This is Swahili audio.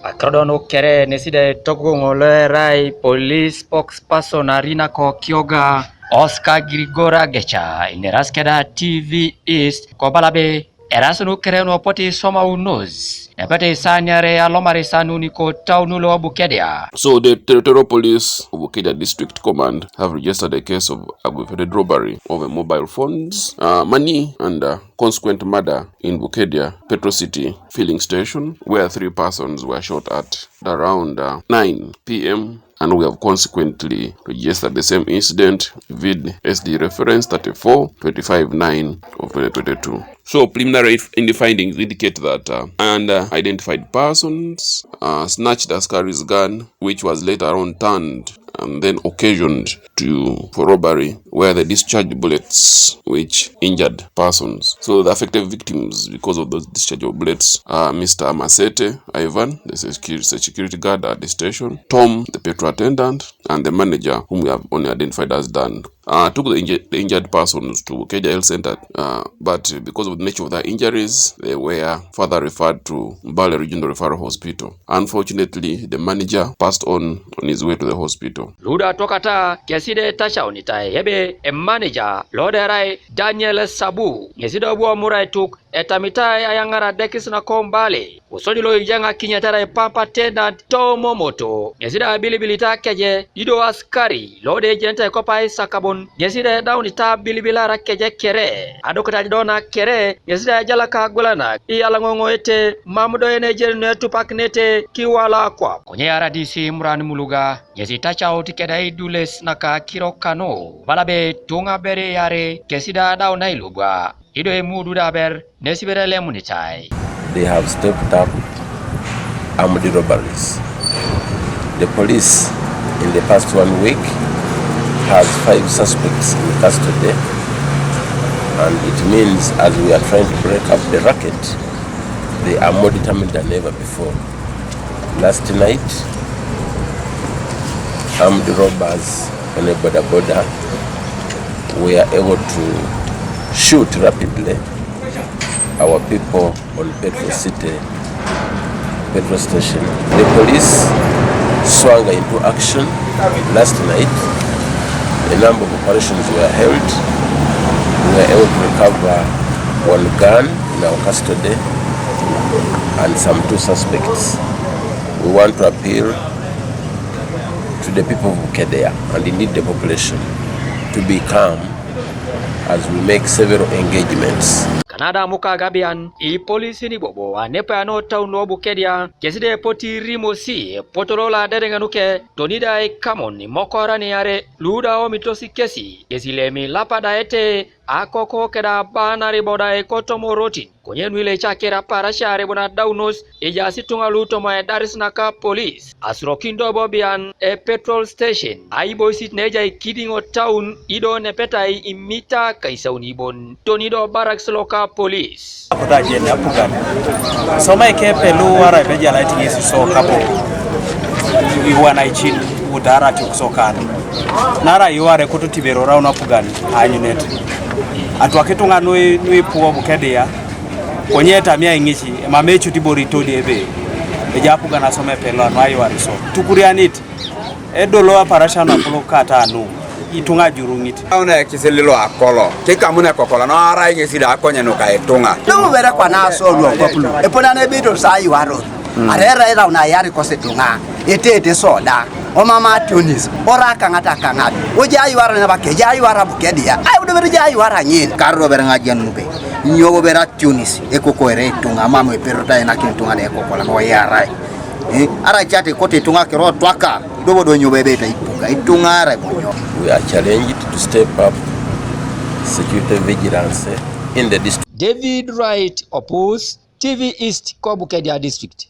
Akrodono kere neside togongole rai police spokesperson Arina Kokioga Oscar Grigora Gecha ineraskeda TV East Kobalabe erasunu kere no poti soma unoz. Nepete sanyare alomare sanuni ko taunulo Bukedia. So the Territorial Police of Bukedia District Command have registered a case of aggravated robbery of a mobile phones, money and consequent murder in Bukedia Petro City filling station, where 3 persons were shot at around 9 p.m. and we have consequently registered the same incident with SD reference 34-25-9 of 2022. So preliminary in the findings indicate that unidentified persons snatched Askari's gun, which was later on turned and then occasioned for robbery, where they discharged bullets which injured persons. So the affected victims, because of those dischargeable bullets, are Mr. Masete Ivan, the security guard at the station, Tom, the petrol attendant, and the manager, whom we have only identified as Dan. Took the injured persons to Bukedia Health Center, but because of the nature of their injuries, they were further referred to Mbale Regional Referral Hospital. Unfortunately, the manager passed on his way to the hospital. Luda tokata keside tasha unitai hebe Emaneja loderai Daniel Sabu ngesido buwa murai tuk etamitai ayangara dekis na kombale usodilo ijanga kinyatara pampa tenda tomo moto ngesido bilibilita keje ido askari lode jenta kopai sakabon ngesido daunita bilibilara keje kere adokata dona kere ngesido jalaka gulana iyalangongo ete mamudo enejer netu paknete kiwala kwa konye aradisi murani muluga ngesi tacha utikeda idules naka kirokano balabe tunga bere yare kesida dauna ilugwa ido emudu daber nesibere lemunitai. They have stepped up armed robberies. The police in the past 1 week has 5 suspects in custody, and it means as we are trying to break up the racket, they are more determined than ever before. Last night, armed robbers on a border were able to shoot rapidly our people on Petro City petrol station. The police swung into action last night. A number of operations were held. We were able to recover 1 gun in our custody and some 2 suspects. We want to appeal to the people of Bukedia and indeed the population to be calm as we make several engagements. Kanada muka gabian polisi ni bobo anepa ano tauno Bukedia keside poti rimosi potolola derenganuke tonida kamon ni mokora ni are luda o mitosi kesi kesilemi lapada ete akoko keda bana riboda kotomoroti konye nwile chakera parasha ribona daunos ejasi tunga luto ma daris naka police asrokindo bobian petrol station aibo sit neja kidingo town ido nepetai imita kaisaunibon tonido barracks loka police apodaje ne apugan soma ikepe luwara beja lighting isi so kapo iwana ichini udara tukusokana nara iware kututibero rauna apugan anyunet atwaketunga nui puo Bukedia konyeta mia ingichi mamechu tibori todi ebe ejapuga na some pelo anwai wariso tukurianit edolo parasha na kulokata anu itunga jurungiti ona kiselilo akolo kikamuna kokola no ara ingesida akonya no kaetunga no vera kwa na so lo kopulu epona na bito sai waro arera era una yari kosetunga etete soda o mama tunis ora kangata kangata ojayi wara na bakejayi wara Bukedia ai udobere jayi wara nyin karro berenga janube nyobo bera tunis ekoko ere tunga mama eperota ina kintunga ne kokola no yara ara chate kote tunga kero twaka dobo do nyobe beta ipuka itunga ara bonyo. We are challenged to step up security vigilance in the district. David Wright Opus TV East Bukedia District.